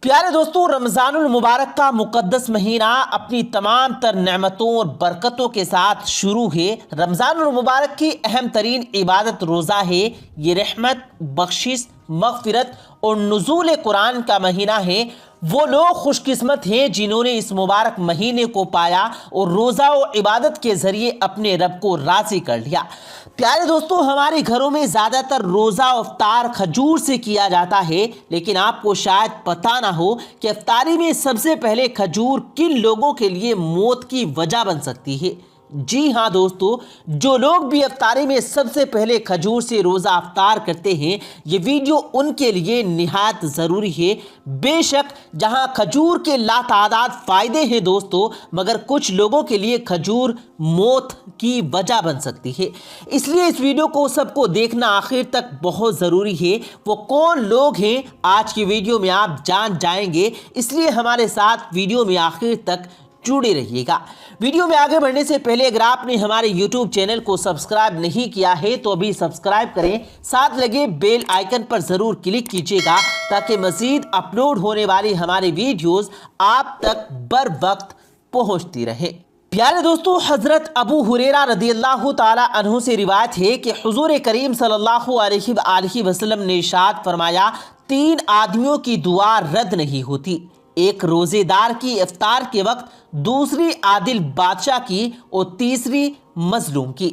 پیارے دوستوں، رمضان المبارک کا مقدس مہینہ اپنی تمام تر نعمتوں اور برکتوں کے ساتھ شروع ہے۔ رمضان المبارک کی اہم ترین عبادت روزہ ہے۔ یہ رحمت، بخشش، مغفرت اور نزول قرآن کا مہینہ ہے۔ وہ لوگ خوش قسمت ہیں جنہوں نے اس مبارک مہینے کو پایا اور روزہ و عبادت کے ذریعے اپنے رب کو راضی کر لیا۔ پیارے دوستوں، ہمارے گھروں میں زیادہ تر روزہ و افطار کھجور سے کیا جاتا ہے، لیکن آپ کو شاید پتہ نہ ہو کہ افطاری میں سب سے پہلے کھجور کن لوگوں کے لیے موت کی وجہ بن سکتی ہے۔ جی ہاں دوستو، جو لوگ بھی افطاری میں سب سے پہلے کھجور سے روزہ افطار کرتے ہیں، یہ ویڈیو ان کے لیے نہایت ضروری ہے۔ بے شک جہاں کھجور کے لاتعداد فائدے ہیں دوستو، مگر کچھ لوگوں کے لیے کھجور موت کی وجہ بن سکتی ہے۔ اس لیے اس ویڈیو کو سب کو دیکھنا آخر تک بہت ضروری ہے۔ وہ کون لوگ ہیں آج کی ویڈیو میں آپ جان جائیں گے، اس لیے ہمارے ساتھ ویڈیو میں آخر تک جڑے رہیے گا۔ ویڈیو میں آگے بڑھنے سے پہلے اگر آپ نے ہمارے یوٹیوب چینل کو سبسکرائب نہیں کیا ہے تو ابھی سبسکرائب کریں، ساتھ لگے بیل آئیکن پر ضرور کلک کیجیے گا تاکہ مزید اپلوڈ ہونے والی ہماری ویڈیوز آپ تک بر وقت پہنچتی رہیں۔ پیارے دوستو، حضرت ابو ہریرہ رضی اللہ تعالی عنہ سے روایت ہے کہ حضور کریم صلی اللہ علیہ وآلہ وسلم نے ارشاد فرمایا، 3 آدمیوں کی دعا رد نہیں ہوتی، ایک روزے دار کی افطار کے وقت، دوسری عادل بادشاہ کی اور تیسری مظلوم کی۔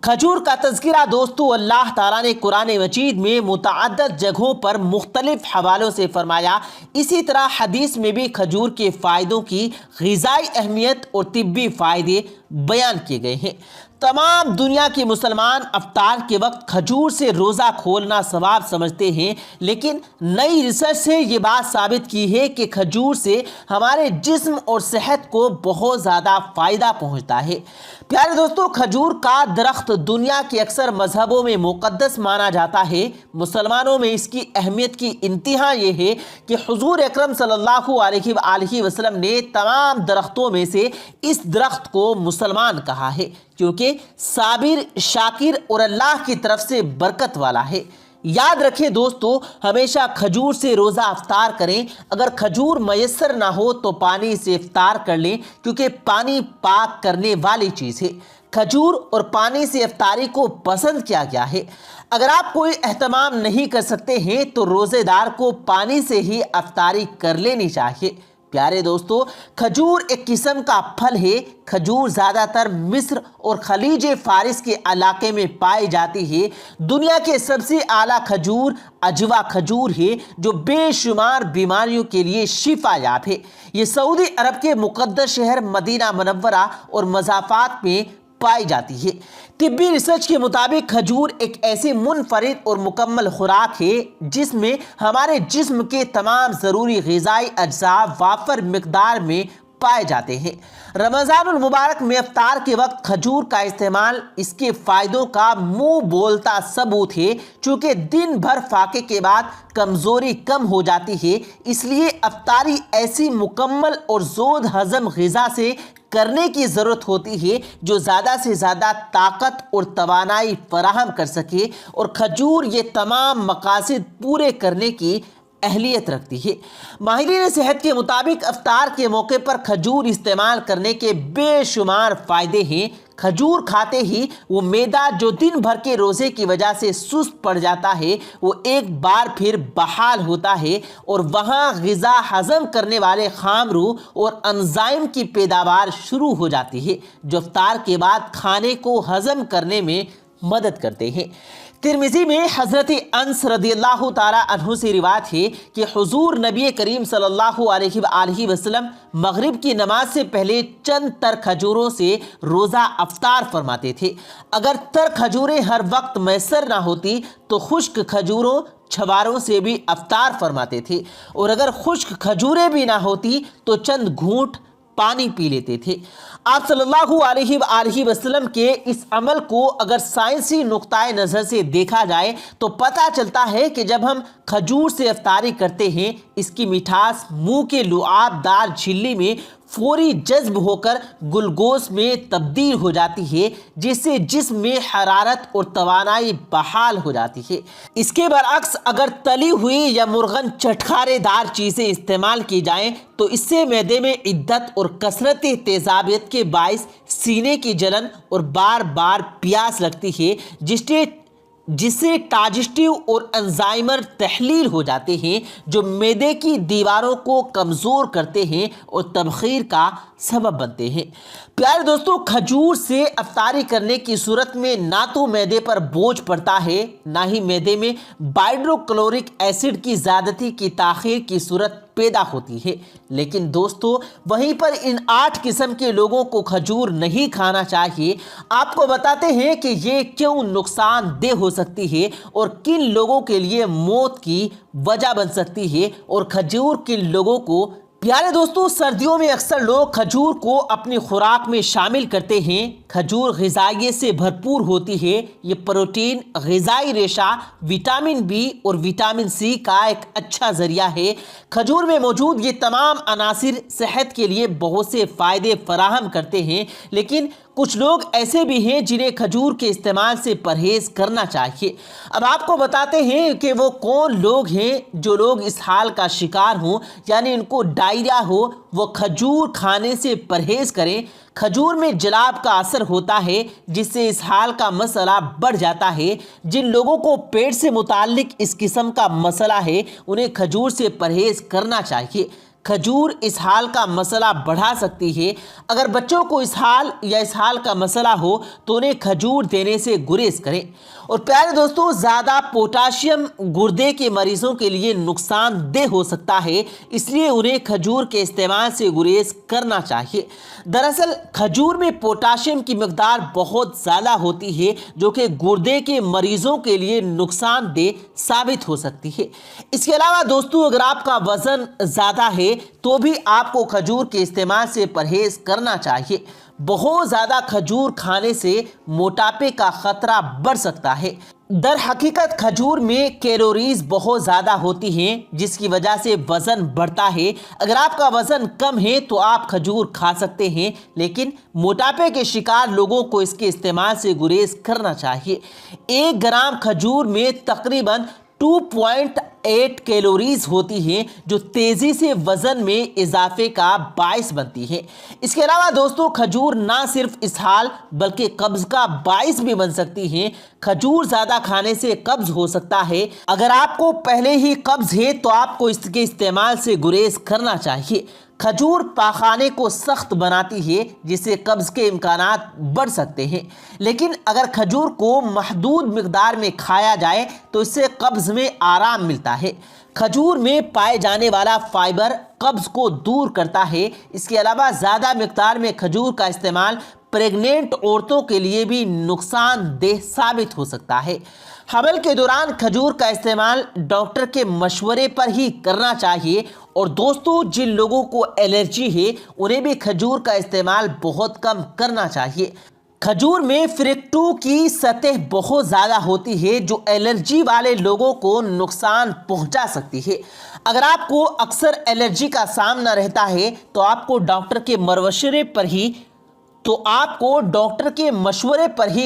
کھجور کا تذکرہ دوستو اللہ تعالیٰ نے قرآن مجید میں متعدد جگہوں پر مختلف حوالوں سے فرمایا۔ اسی طرح حدیث میں بھی کھجور کے فائدوں کی غذائی اہمیت اور طبی فائدے بیان کیے گئے ہیں۔ تمام دنیا کے مسلمان افطار کے وقت کھجور سے روزہ کھولنا ثواب سمجھتے ہیں، لیکن نئی ریسرچ سے یہ بات ثابت کی ہے کہ کھجور سے ہمارے جسم اور صحت کو بہت زیادہ فائدہ پہنچتا ہے۔ پیارے دوستو، کھجور کا درخت دنیا کے اکثر مذہبوں میں مقدس مانا جاتا ہے۔ مسلمانوں میں اس کی اہمیت کی انتہا یہ ہے کہ حضور اکرم صلی اللہ علیہ وآلہ وسلم نے تمام درختوں میں سے اس درخت کو مسلمان کہا ہے، کیونکہ صابر، شاکر اور اللہ کی طرف سے برکت والا ہے۔ یاد رکھیں دوستو، ہمیشہ کھجور سے روزہ افطار کریں۔ اگر کھجور میسر نہ ہو تو پانی سے افطار کر لیں، کیونکہ پانی پاک کرنے والی چیز ہے۔ کھجور اور پانی سے افطاری کو پسند کیا گیا ہے۔ اگر آپ کوئی اہتمام نہیں کر سکتے ہیں تو روزے دار کو پانی سے ہی افطاری کر لینی چاہیے۔ پیارے دوستو، کھجور ایک قسم کا پھل ہے۔ کھجور زیادہ تر مصر اور خلیج فارس کے علاقے میں پائی جاتی ہے۔ دنیا کے سب سے اعلیٰ کھجور عجوا کھجور ہے، جو بے شمار بیماریوں کے لیے شفا یاب ہے۔ یہ سعودی عرب کے مقدس شہر مدینہ منورہ اور مضافات میں پائی جاتی ہے۔ طبی ریسرچ کے مطابق کھجور ایک ایسی منفرد اور مکمل خوراک ہے جس میں ہمارے جسم کے تمام ضروری غذائی اجزاء وافر مقدار میں پائے جاتے ہیں۔ رمضان المبارک میں افطار کے وقت کھجور کا استعمال اس کے فائدوں کا منہ بولتا ثبوت ہے۔ چونکہ دن بھر فاقے کے بعد کمزوری کم ہو جاتی ہے، اس لیے افطاری ایسی مکمل اور زود ہضم غذا سے کرنے کی ضرورت ہوتی ہے جو زیادہ سے زیادہ طاقت اور توانائی فراہم کر سکے، اور کھجور یہ تمام مقاصد پورے کرنے کی اہلیت رکھتی ہے۔ ماہرین صحت کے مطابق افطار کے موقع پر کھجور استعمال کرنے کے بے شمار فائدے ہیں۔ کھجور کھاتے ہی وہ معدہ جو دن بھر کے روزے کی وجہ سے سست پڑ جاتا ہے، وہ ایک بار پھر بحال ہوتا ہے، اور وہاں غذا ہضم کرنے والے خامرو اور انزائم کی پیداوار شروع ہو جاتی ہے، جو افطار کے بعد کھانے کو ہضم کرنے میں مدد کرتے ہیں۔ ترمذی میں حضرت انس رضی اللہ تعالی عنہ سے روایت ہے کہ حضور نبی کریم صلی اللہ علیہ وآلہ وسلم مغرب کی نماز سے پہلے چند تر کھجوروں سے روزہ افطار فرماتے تھے۔ اگر تر کھجوریں ہر وقت میسر نہ ہوتی تو خشک کھجوروں چھواروں سے بھی افطار فرماتے تھے، اور اگر خشک کھجوریں بھی نہ ہوتی تو چند گھونٹ پانی پی لیتے تھے۔ آپ صلی اللہ علیہ وآلہ وسلم کے اس عمل کو اگر سائنسی نقطۂ نظر سے دیکھا جائے تو پتہ چلتا ہے کہ جب ہم کھجور سے افطاری کرتے ہیں، اس کی مٹھاس منہ کے لعاب دار جھلی میں فوری جذب ہو کر گلوکوز میں تبدیل ہو جاتی ہے، جس سے جسم میں حرارت اور توانائی بحال ہو جاتی ہے۔ اس کے برعکس اگر تلی ہوئی یا مرغن چٹخارے دار چیزیں استعمال کی جائیں تو اس سے معدے میں عدت اور کثرت تیزابیت کے باعث سینے کی جلن اور بار بار پیاس لگتی ہے، جس سے ڈائجسٹیو اور انزائمر تحلیل ہو جاتے ہیں جو معدے کی دیواروں کو کمزور کرتے ہیں اور تبخیر کا سبب بنتے ہیں۔ پیارے دوستو، کھجور سے افطاری کرنے کی صورت میں نہ تو معدے پر بوجھ پڑتا ہے، نہ ہی معدے میں ہائیڈروکلورک ایسڈ کی زیادتی کی تاخیر کی صورت پیدا ہوتی ہے۔ لیکن دوستو، وہیں پر ان 8 قسم کے لوگوں کو کھجور نہیں کھانا چاہیے۔ آپ کو بتاتے ہیں کہ یہ کیوں نقصان دہ ہو سکتی ہے اور کن لوگوں کے لیے موت کی وجہ بن سکتی ہے، اور کھجور کن لوگوں کو۔ پیارے دوستو، سردیوں میں اکثر لوگ کھجور کو اپنی خوراک میں شامل کرتے ہیں۔ کھجور غذائیت سے بھرپور ہوتی ہے۔ یہ پروٹین، غذائی ریشہ، وٹامن بی اور وٹامن سی کا ایک اچھا ذریعہ ہے۔ کھجور میں موجود یہ تمام عناصر صحت کے لیے بہت سے فائدے فراہم کرتے ہیں، لیکن کچھ لوگ ایسے بھی ہیں جنہیں کھجور کے استعمال سے پرہیز کرنا چاہیے۔ اب آپ کو بتاتے ہیں کہ وہ کون لوگ ہیں جو لوگ اس حال کا شکار ہوں، یعنی ان کو ڈائریا ہو، وہ کھجور کھانے سے پرہیز کریں۔ کھجور میں جلاب کا اثر ہوتا ہے جس سے اس حال کا مسئلہ بڑھ جاتا ہے۔ جن لوگوں کو پیٹ سے متعلق اس قسم کا مسئلہ ہے انہیں کھجور سے پرہیز کرنا چاہیے۔ کھجور اس حال کا مسئلہ بڑھا سکتی ہے۔ اگر بچوں کو اس حال کا مسئلہ ہو تو انہیں کھجور دینے سے گریز کریں۔ اور پیارے دوستو، زیادہ پوٹاشیم گردے کے مریضوں کے لیے نقصان دہ ہو سکتا ہے، اس لیے انہیں کھجور کے استعمال سے گریز کرنا چاہیے۔ دراصل کھجور میں پوٹاشیم کی مقدار بہت زیادہ ہوتی ہے جو کہ گردے کے مریضوں کے لیے نقصان دہ ثابت ہو سکتی ہے۔ اس کے علاوہ دوستو، اگر آپ کا وزن زیادہ ہے تو بھی آپ کو کھجور کے استعمال سے پرہیز کرنا چاہیے۔ بہت زیادہ کھجور کھانے سے موٹاپے کا خطرہ بڑھ سکتا ہے۔ در حقیقت کھجور میں کیلوریز بہت زیادہ ہوتی ہیں جس کی وجہ سے وزن بڑھتا ہے۔ اگر آپ کا وزن کم ہے تو آپ کھجور کھا سکتے ہیں، لیکن موٹاپے کے شکار لوگوں کو اس کے استعمال سے گریز کرنا چاہیے۔ 1 گرام کھجور میں تقریباً 2.8 کیلوریز ہوتی ہیں جو تیزی سے وزن میں اضافے کا باعث بنتی ہیں۔ اس کے علاوہ دوستو، کھجور نہ صرف اسہال بلکہ قبض کا باعث بھی بن سکتی ہیں۔ کھجور زیادہ کھانے سے قبض ہو سکتا ہے۔ اگر آپ کو پہلے ہی قبض ہے تو آپ کو اس کے استعمال سے گریز کرنا چاہیے۔ کھجور پاخانے کو سخت بناتی ہے جس سے قبض کے امکانات بڑھ سکتے ہیں، لیکن اگر کھجور کو محدود مقدار میں کھایا جائے تو اس سے قبض میں آرام ملتا ہے۔ کھجور میں پائے جانے والا فائبر قبض کو دور کرتا ہے۔ اس کے علاوہ زیادہ مقدار میں کھجور کا استعمال پریگننٹ عورتوں کے لیے بھی نقصان دہ ثابت ہو سکتا ہے۔ حمل کے دوران کھجور کا استعمال ڈاکٹر کے مشورے پر ہی کرنا چاہیے۔ اور دوستو، جن لوگوں کو الرجی ہے انہیں بھی کھجور کا استعمال بہت کم کرنا چاہیے۔ کھجور میں فرکٹو کی سطح بہت زیادہ ہوتی ہے جو الرجی والے لوگوں کو نقصان پہنچا سکتی ہے۔ اگر آپ کو اکثر الرجی کا سامنا رہتا ہے تو آپ کو ڈاکٹر کے مشورے پر ہی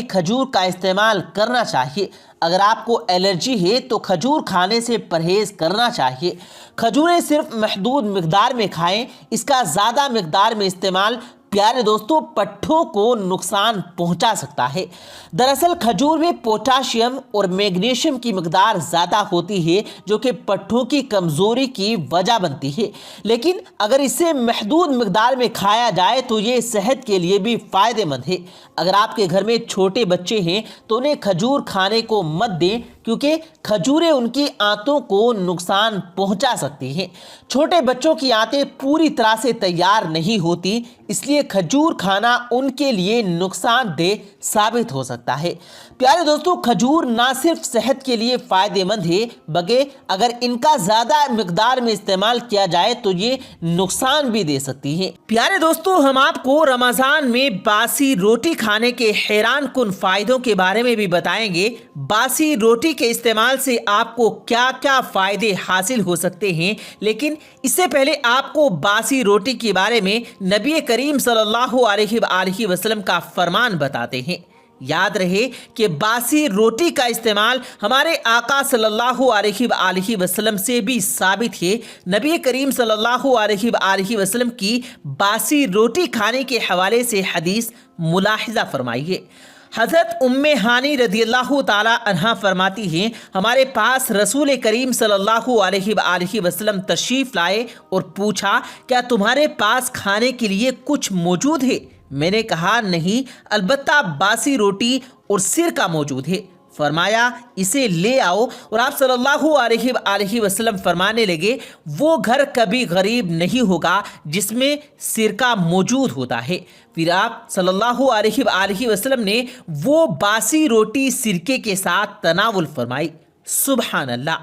کھجور کا استعمال کرنا چاہیے۔ اگر آپ کو الرجی ہے تو کھجور کھانے سے پرہیز کرنا چاہیے۔ کھجوریں صرف محدود مقدار میں کھائیں، اس کا زیادہ مقدار میں استعمال پیارے دوستو پٹھوں کو نقصان پہنچا سکتا ہے۔ دراصل کھجور میں پوٹاشیم اور میگنیشیم کی مقدار زیادہ ہوتی ہے جو کہ پٹھوں کی کمزوری کی وجہ بنتی ہے، لیکن اگر اسے محدود مقدار میں کھایا جائے تو یہ صحت کے لیے بھی فائدہ مند ہے۔ اگر آپ کے گھر میں چھوٹے بچے ہیں تو انہیں کھجور کھانے کو مت دیں کیونکہ کھجوریں ان کی آنتوں کو نقصان پہنچا سکتی ہیں۔ چھوٹے بچوں کی آنتیں پوری طرح سے تیار نہیں ہوتی، اس لیے کھجور کھانا ان کے لیے نقصان دہ ثابت ہو سکتا ہے۔ پیارے دوستو، کھجور نہ صرف صحت کے لیے فائدہ مند ہے بلکہ اگر ان کا زیادہ مقدار میں استعمال کیا جائے تو یہ نقصان بھی دے سکتی ہے۔ پیارے دوستو، ہم آپ کو رمضان میں باسی روٹی کھانے کے حیران کن فائدوں کے بارے میں بھی بتائیں گے۔ باسی روٹی کے استعمال سے آپ کو کیا کیا فائدے حاصل ہو سکتے ہیں، لیکن اس سے پہلے آپ کو باسی روٹی کے بارے میں نبی کریم صلی اللہ علیہ وآلہ وسلم کا فرمان بتاتے ہیں۔ یاد رہے کہ باسی روٹی کا استعمال ہمارے آقا صلی اللہ علیہ وآلہ وسلم سے بھی ثابت ہے۔ نبی کریم صلی اللہ علیہ وآلہ وسلم کی باسی روٹی کھانے کے حوالے سے حدیث ملاحظہ فرمائیے۔ حضرت ام ہانی رضی اللہ تعالی عنہا فرماتی ہیں، ہمارے پاس رسول کریم صلی اللہ علیہ وآلہ وسلم تشریف لائے اور پوچھا، کیا تمہارے پاس کھانے کے لیے کچھ موجود ہے؟ میں نے کہا، نہیں، البتہ باسی روٹی اور سرکہ موجود ہے۔ فرمایا، اسے لے آؤ، اور آپ صلی اللہ علیہ وآلہ وسلم فرمانے لگے، وہ گھر کبھی غریب نہیں ہوگا جس میں سرکہ موجود ہوتا ہے۔ پھر آپ صلی اللہ علیہ وآلہ وسلم نے وہ باسی روٹی سرکے کے ساتھ تناول فرمائی۔ سبحان اللہ!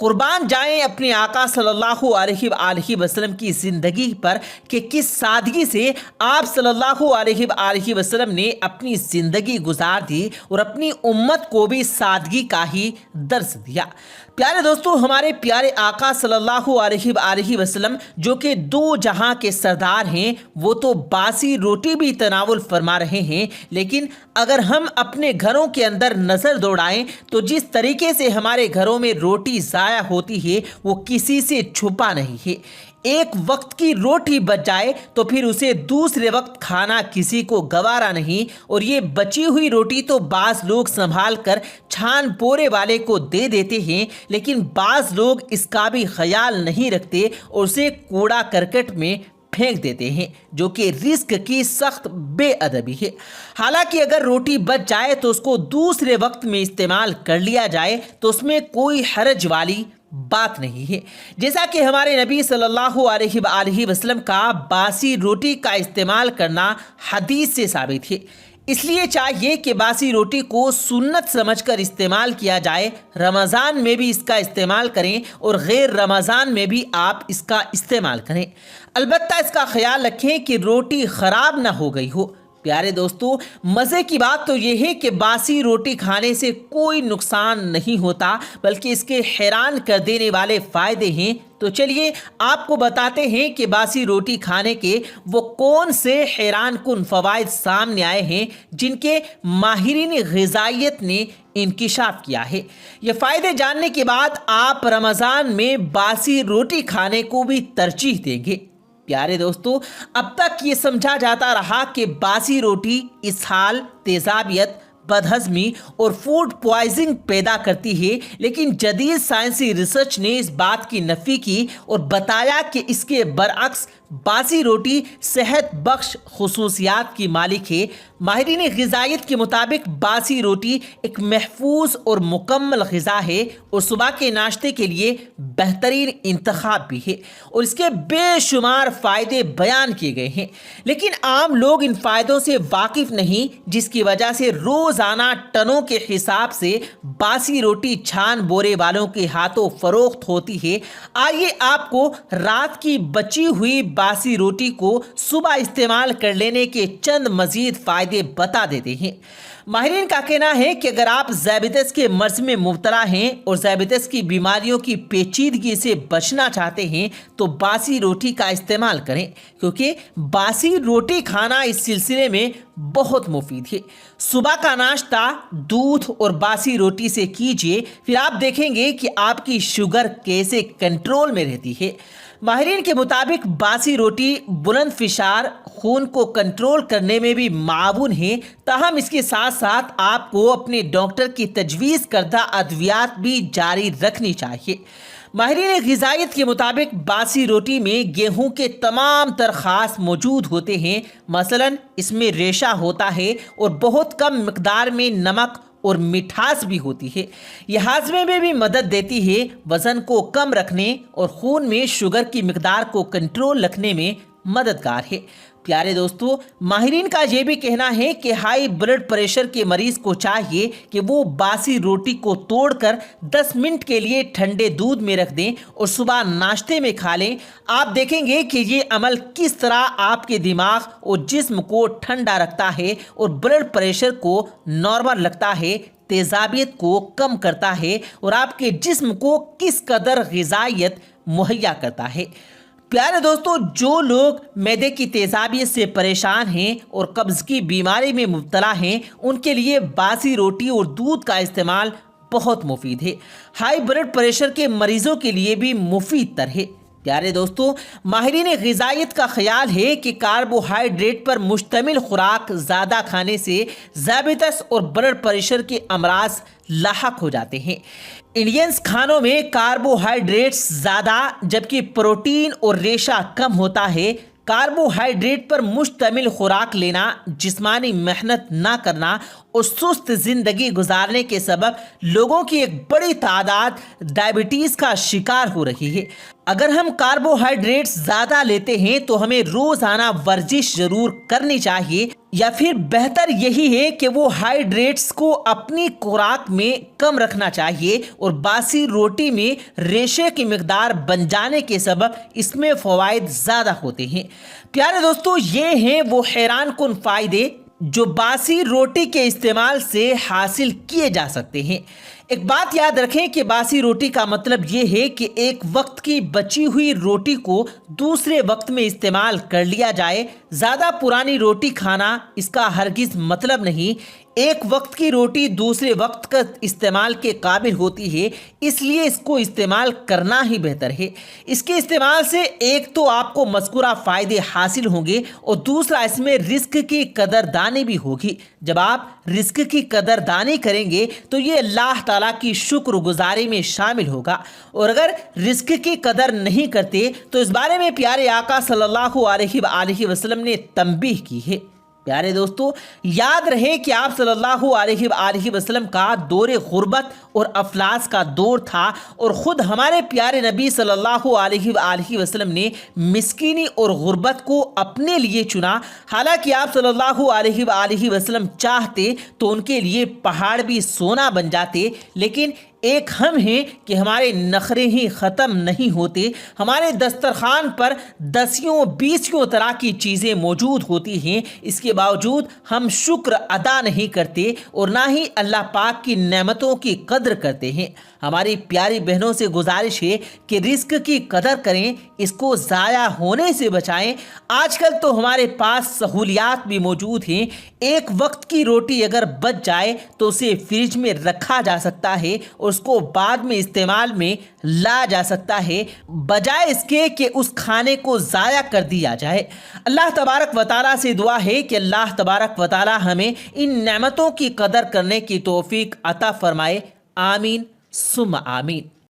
قربان جائیں اپنے آقا صلی اللہ علیہ وآلہ وسلم کی زندگی پر کہ کس سادگی سے آپ صلی اللہ علیہ وآلہ وسلم نے اپنی زندگی گزار دی اور اپنی امت کو بھی سادگی کا ہی درس دیا۔ پیارے دوستو، ہمارے پیارے آقا صلی اللہ علیہ وآلہ وسلم جو کہ دو جہاں کے سردار ہیں، وہ تو باسی روٹی بھی تناول فرما رہے ہیں، لیکن اگر ہم اپنے گھروں کے اندر نظر دوڑائیں تو جس طریقے سے ہمارے گھروں میں روٹی ضائع ہوتی ہے وہ کسی سے چھپا نہیں ہے۔ ایک وقت کی روٹی بچ جائے تو پھر اسے دوسرے وقت کھانا کسی کو گوارا نہیں، اور یہ بچی ہوئی روٹی تو بعض لوگ سنبھال کر چھان پورے والے کو دے دیتے ہیں، لیکن بعض لوگ اس کا بھی خیال نہیں رکھتے اور اسے کوڑا کرکٹ میں پھینک دیتے ہیں، جو کہ رزق کی سخت بے ادبی ہے۔ حالانکہ اگر روٹی بچ جائے تو اس کو دوسرے وقت میں استعمال کر لیا جائے تو اس میں کوئی حرج والی بات نہیں ہے۔ جیسا کہ ہمارے نبی صلی اللہ علیہ وآلہ وسلم کا باسی روٹی کا استعمال کرنا حدیث سے ثابت ہے، اس لیے چاہیے کہ باسی روٹی کو سنت سمجھ کر استعمال کیا جائے۔ رمضان میں بھی اس کا استعمال کریں اور غیر رمضان میں بھی آپ اس کا استعمال کریں، البتہ اس کا خیال رکھیں کہ روٹی خراب نہ ہو گئی ہو۔ پیارے دوستو، مزے کی بات تو یہ ہے کہ باسی روٹی کھانے سے کوئی نقصان نہیں ہوتا، بلکہ اس کے حیران کر دینے والے فائدے ہیں۔ تو چلیے آپ کو بتاتے ہیں کہ باسی روٹی کھانے کے وہ کون سے حیران کن فوائد سامنے آئے ہیں جن کے ماہرین غذائیت نے انکشاف کیا ہے۔ یہ فائدے جاننے کے بعد آپ رمضان میں باسی روٹی کھانے کو بھی ترجیح دیں گے۔ پیارے دوستو، اب تک یہ سمجھا جاتا رہا کہ باسی روٹی اسہال، تیزابیت، بدہضمی اور فوڈ پوائزنگ پیدا کرتی ہے، لیکن جدید سائنسی ریسرچ نے اس بات کی نفی کی اور بتایا کہ اس کے برعکس باسی روٹی صحت بخش خصوصیات کی مالک ہے۔ ماہرین غذائیت کے مطابق باسی روٹی ایک محفوظ اور مکمل غذا ہے اور صبح کے ناشتے کے لیے بہترین انتخاب بھی ہے، اور اس کے بے شمار فائدے بیان کیے گئے ہیں، لیکن عام لوگ ان فائدوں سے واقف نہیں، جس کی وجہ سے روزانہ ٹنوں کے حساب سے باسی روٹی چھان بورے والوں کے ہاتھوں فروخت ہوتی ہے۔ آئیے آپ کو رات کی بچی ہوئی باسی روٹی کو صبح استعمال کر لینے کے چند مزید فائدے بتا دیتے ہیں۔ ماہرین کا کہنا ہے کہ اگر آپ ذیابیطس کے مرض میں مبتلا ہیں اور ذیابیطس کی بیماریوں کی پیچیدگی سے بچنا چاہتے ہیں تو باسی روٹی کا استعمال کریں، کیونکہ باسی روٹی کھانا اس سلسلے میں بہت مفید ہے۔ صبح کا ناشتہ دودھ اور باسی روٹی سے کیجیے، پھر آپ دیکھیں گے کہ آپ کی شوگر کیسے کنٹرول میں رہتی ہے۔ ماہرین کے مطابق باسی روٹی بلند فشار خون کو کنٹرول کرنے میں بھی معاون ہے، تاہم اس کے ساتھ ساتھ آپ کو اپنے ڈاکٹر کی تجویز کردہ ادویات بھی جاری رکھنی چاہیے۔ ماہرین غذائیت کے مطابق باسی روٹی میں گیہوں کے تمام تر خاص موجود ہوتے ہیں، مثلا اس میں ریشہ ہوتا ہے اور بہت کم مقدار میں نمک اور مٹھاس بھی ہوتی ہے۔ یہ ہاضمے میں بھی مدد دیتی ہے، وزن کو کم رکھنے اور خون میں شوگر کی مقدار کو کنٹرول رکھنے میں مددگار ہے۔ پیارے دوستو، ماہرین کا یہ بھی کہنا ہے کہ ہائی بلڈ پریشر کے مریض کو چاہیے کہ وہ باسی روٹی کو توڑ کر 10 منٹ کے لیے ٹھنڈے دودھ میں رکھ دیں اور صبح ناشتے میں کھا لیں۔ آپ دیکھیں گے کہ یہ عمل کس طرح آپ کے دماغ اور جسم کو ٹھنڈا رکھتا ہے اور بلڈ پریشر کو نارمل رکھتا ہے، تیزابیت کو کم کرتا ہے اور آپ کے جسم کو کس قدر غذائیت مہیا کرتا ہے۔ پیارے دوستو، جو لوگ معدے کی تیزابیت سے پریشان ہیں اور قبض کی بیماری میں مبتلا ہیں، ان کے لیے باسی روٹی اور دودھ کا استعمال بہت مفید ہے۔ ہائی بلڈ پریشر کے مریضوں کے لیے بھی مفید تر ہے۔ پیارے دوستو، ماہرین غذائیت کا خیال ہے کہ کاربوہائیڈریٹ پر مشتمل خوراک زیادہ کھانے سے ذیابیطس اور بلڈ پریشر کے امراض لاحق ہو جاتے ہیں۔ انڈینز کھانوں میں کاربوہائیڈریٹس زیادہ جبکہ پروٹین اور ریشہ کم ہوتا ہے۔ کاربوہائیڈریٹ پر مشتمل خوراک لینا، جسمانی محنت نہ کرنا اور سست زندگی گزارنے کے سبب لوگوں کی ایک بڑی تعداد ڈائبٹیز کا شکار ہو رہی ہے۔ اگر ہم کاربوہائیڈریٹس زیادہ لیتے ہیں تو ہمیں روزانہ ورزش ضرور کرنی چاہیے، یا پھر بہتر یہی ہے کہ وہ ہائیڈریٹس کو اپنی خوراک میں کم رکھنا چاہیے، اور باسی روٹی میں ریشے کی مقدار بن جانے کے سبب اس میں فوائد زیادہ ہوتے ہیں۔ پیارے دوستو، یہ ہیں وہ حیران کن فائدے جو باسی روٹی کے استعمال سے حاصل کیے جا سکتے ہیں۔ ایک بات یاد رکھیں کہ باسی روٹی کا مطلب یہ ہے کہ ایک وقت کی بچی ہوئی روٹی کو دوسرے وقت میں استعمال کر لیا جائے۔ زیادہ پرانی روٹی کھانا اس کا ہرگز مطلب نہیں۔ ایک وقت کی روٹی دوسرے وقت کا استعمال کے قابل ہوتی ہے، اس لیے اس کو استعمال کرنا ہی بہتر ہے۔ اس کے استعمال سے ایک تو آپ کو مذکورہ فائدے حاصل ہوں گے، اور دوسرا اس میں رزق کی قدردانی بھی ہوگی۔ جب آپ رزق کی قدردانی کریں گے تو یہ اللہ تعالیٰ کی شکر گزاری میں شامل ہوگا، اور اگر رزق کی قدر نہیں کرتے تو اس بارے میں پیارے آقا صلی اللہ علیہ وآلہ وسلم نے تنبیہ کی ہے۔ پیارے دوستو، یاد رہے کہ آپ صلی اللہ علیہ وآلہ وسلم کا دور غربت اور افلاس کا دور تھا، اور خود ہمارے پیارے نبی صلی اللہ علیہ وآلہ وسلم نے مسکینی اور غربت کو اپنے لیے چنا۔ حالانکہ آپ صلی اللہ علیہ وآلہ وسلم چاہتے تو ان کے لیے پہاڑ بھی سونا بن جاتے، لیکن ایک ہم ہیں کہ ہمارے نخرے ہی ختم نہیں ہوتے۔ ہمارے دسترخوان پر 10-20 طرح کی چیزیں موجود ہوتی ہیں، اس کے باوجود ہم شکر ادا نہیں کرتے اور نہ ہی اللہ پاک کی نعمتوں کی قدر کرتے ہیں۔ ہماری پیاری بہنوں سے گزارش ہے کہ رزق کی قدر کریں، اس کو ضائع ہونے سے بچائیں۔ آج کل تو ہمارے پاس سہولیات بھی موجود ہیں۔ ایک وقت کی روٹی اگر بچ جائے تو اسے فریج میں رکھا جا سکتا ہے اور اس کو بعد میں استعمال میں لا جا سکتا ہے، بجائے اس کے کہ اس کھانے کو ضائع کر دیا جائے۔ اللہ تبارک و تعالیٰ سے دعا ہے کہ اللہ تبارک و تعالیٰ ہمیں ان نعمتوں کی قدر کرنے کی توفیق عطا فرمائے۔ آمین ثم آمین۔